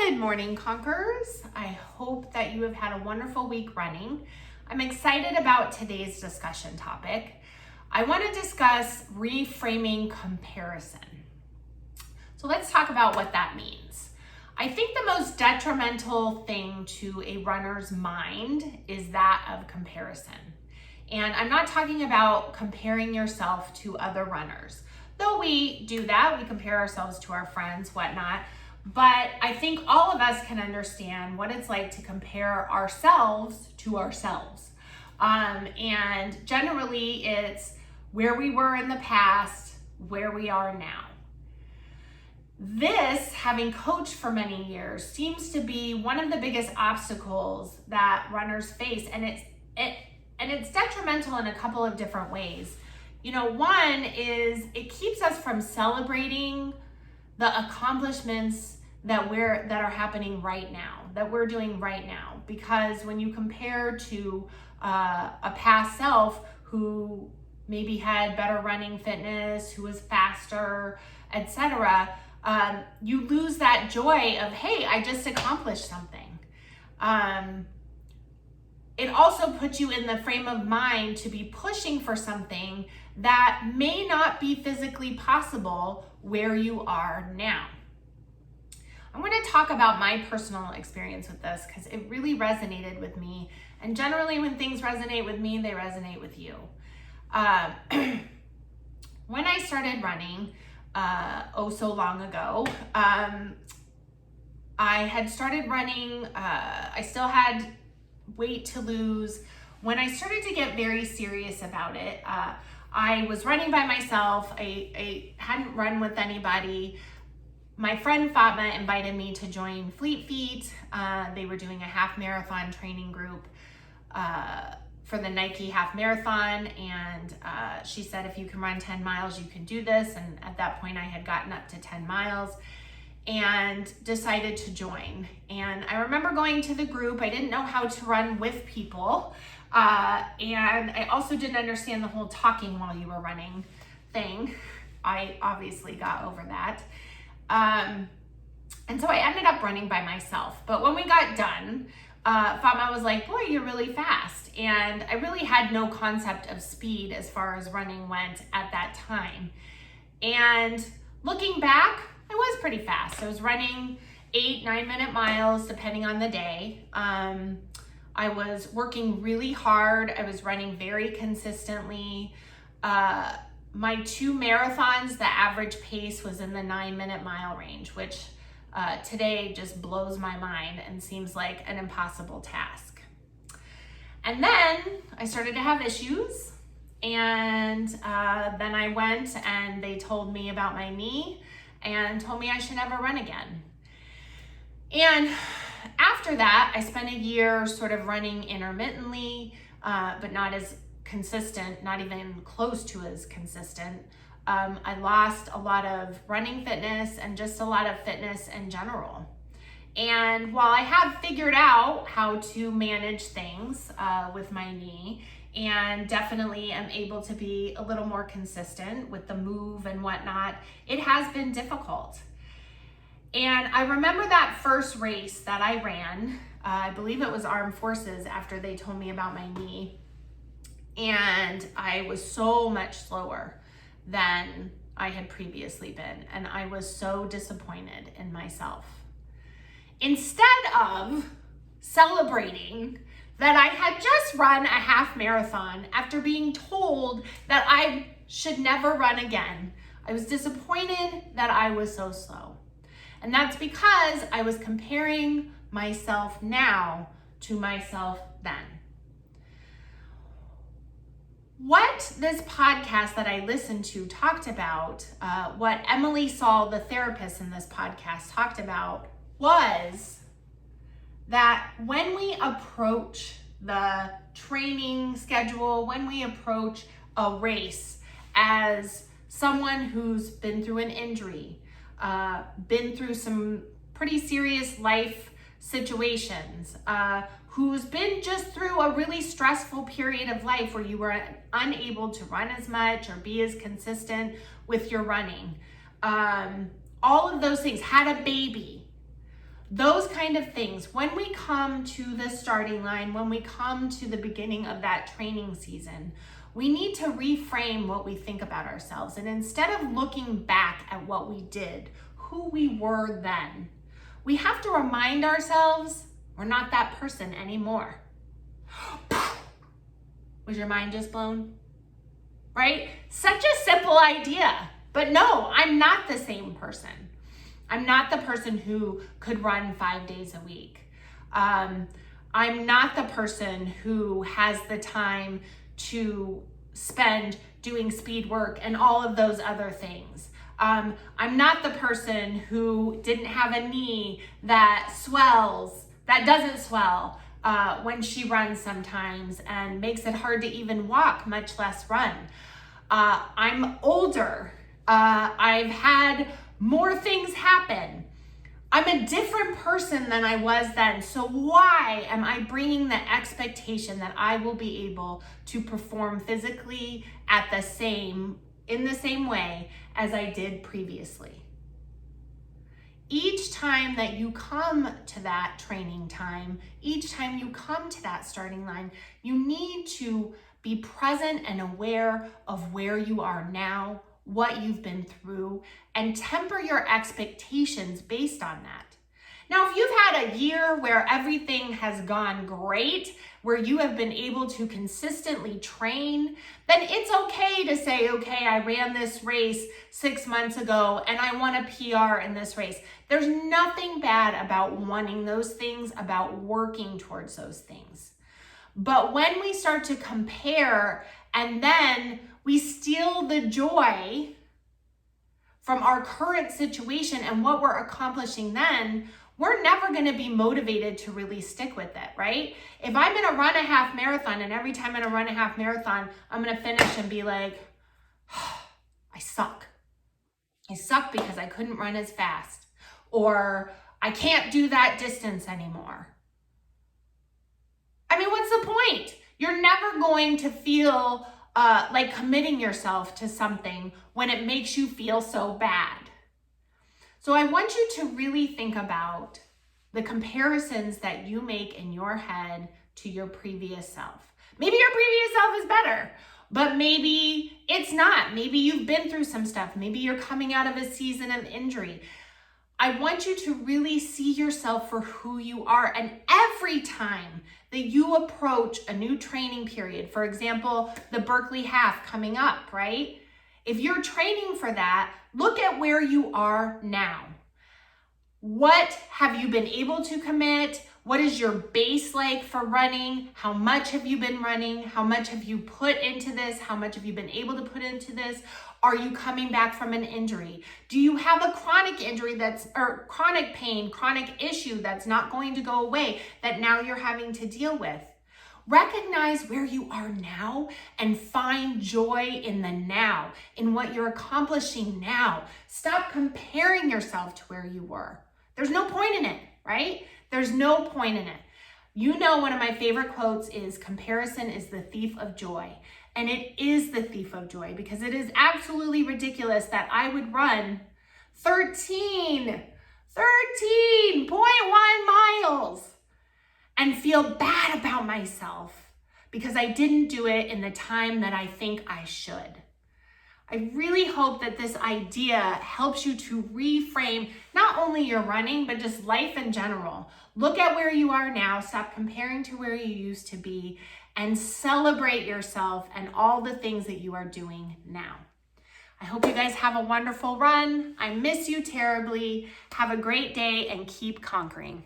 Good morning, Conquerors. I hope that you have had a wonderful week running. I'm excited about today's discussion topic. I want to discuss reframing comparison. So let's talk about what that means. I think the most detrimental thing to a runner's mind is that of comparison. And I'm not talking about comparing yourself to other runners. Though we do that, we compare ourselves to our friends, whatnot. But I think all of us can understand what it's like to compare ourselves to ourselves. And generally it's where we were in the past, where we are now. This, having coached for many years, seems to be one of the biggest obstacles that runners face. And it's detrimental in a couple of different ways. You know, one is it keeps us from celebrating the accomplishments that are happening right now, that we're doing right now. Because when you compare to a past self who maybe had better running fitness, who was faster, etc., you lose that joy of, hey, I just accomplished something. It also puts you in the frame of mind to be pushing for something that may not be physically possible where you are now. I'm going to talk about my personal experience with this because it really resonated with me. And generally when things resonate with me, they resonate with you. When I started running, so long ago, I had started running, I still had weight to lose. When I started to get very serious about it, I was running by myself. I hadn't run with anybody. My friend Fatma invited me to join Fleet Feet. They were doing a half marathon training group for the Nike half marathon. And she said, if you can run 10 miles, you can do this. And at that point I had gotten up to 10 miles and decided to join. And I remember going to the group. I didn't know how to run with people. And I also didn't understand the whole talking while you were running thing. I obviously got over that. And so I ended up running by myself. But when we got done, Fatma was like, boy, you're really fast. And I really had no concept of speed as far as running went at that time. And looking back, I was pretty fast. I was running 8-9 minute miles, depending on the day. I was working really hard. I was running very consistently. My 2 marathons, the average pace was in the 9-minute mile range, which today just blows my mind and seems like an impossible task. And then I started to have issues. And then I went and they told me about my knee and told me I should never run again. And after that, I spent a year sort of running intermittently, but not as consistent, not even close to as consistent. I lost a lot of running fitness and just a lot of fitness in general. And while I have figured out how to manage things with my knee, and definitely am able to be a little more consistent with the move and whatnot, it has been difficult. And I remember that first race that I ran, I believe it was Armed Forces after they told me about my knee. And I was so much slower than I had previously been. And I was so disappointed in myself. Instead of celebrating that I had just run a half marathon after being told that I should never run again, I was disappointed that I was so slow. And that's because I was comparing myself now to myself then. What this podcast that I listened to talked about, what Emily Saul, the therapist in this podcast, talked about was that when we approach the training schedule, when we approach a race as someone who's been through an injury, been through some pretty serious life situations, who's been just through a really stressful period of life where you were unable to run as much or be as consistent with your running, all of those things, had a baby, Those kind of things. When we come to the starting line, when we come to the beginning of that training season, we need to reframe what we think about ourselves. And instead of looking back at what we did, who we were then, we have to remind ourselves we're not that person anymore. Was your mind just blown? Right? Such a simple idea. But no, I'm not the same person. I'm not the person who could run 5 days a week. I'm not the person who has the time to spend doing speed work and all of those other things. I'm not the person who didn't have a knee that doesn't swell when she runs sometimes and makes it hard to even walk, much less run. I'm older. I've had more things happen. I'm a different person than I was then. So why am I bringing the expectation that I will be able to perform physically in the same way as I did previously? Each time that you come to that training time, each time you come to that starting line, you need to be present and aware of where you are now, what you've been through, and temper your expectations based on that. Now, if you've had a year where everything has gone great, where you have been able to consistently train, then it's okay to say, okay, I ran this race 6 months ago and I want a PR in this race. There's nothing bad about wanting those things, about working towards those things. But when we start to compare and then we steal the joy from our current situation and what we're accomplishing then, we're never going to be motivated to really stick with it, right? If I'm going to run a half marathon and every time I'm going to run a half marathon, I'm going to finish and be like, oh, I suck. I suck because I couldn't run as fast, or I can't do that distance anymore. I mean, what's the point? You're never going to feel like committing yourself to something when it makes you feel so bad. So I want you to really think about the comparisons that you make in your head to your previous self. Maybe your previous self is better, but maybe it's not. Maybe you've been through some stuff. Maybe you're coming out of a season of injury. I want you to really see yourself for who you are. And every time that you approach a new training period, for example, the Berkeley Half coming up, right? If you're training for that, look at where you are now. What have you been able to commit? What is your base like for running? How much have you been running? How much have you put into this? How much have you been able to put into this? Are you coming back from an injury? Do you have a chronic injury or chronic pain, chronic issue that's not going to go away that now you're having to deal with? Recognize where you are now and find joy in the now, in what you're accomplishing now. Stop comparing yourself to where you were. There's no point in it, right? There's no point in it. You know, one of my favorite quotes is, comparison is the thief of joy. And it is the thief of joy, because it is absolutely ridiculous that I would run 13.1 miles and feel bad about myself because I didn't do it in the time that I think I should. I really hope that this idea helps you to reframe not only your running, but just life in general. Look at where you are now, stop comparing to where you used to be, and celebrate yourself and all the things that you are doing now. I hope you guys have a wonderful run. I miss you terribly. Have a great day and keep conquering.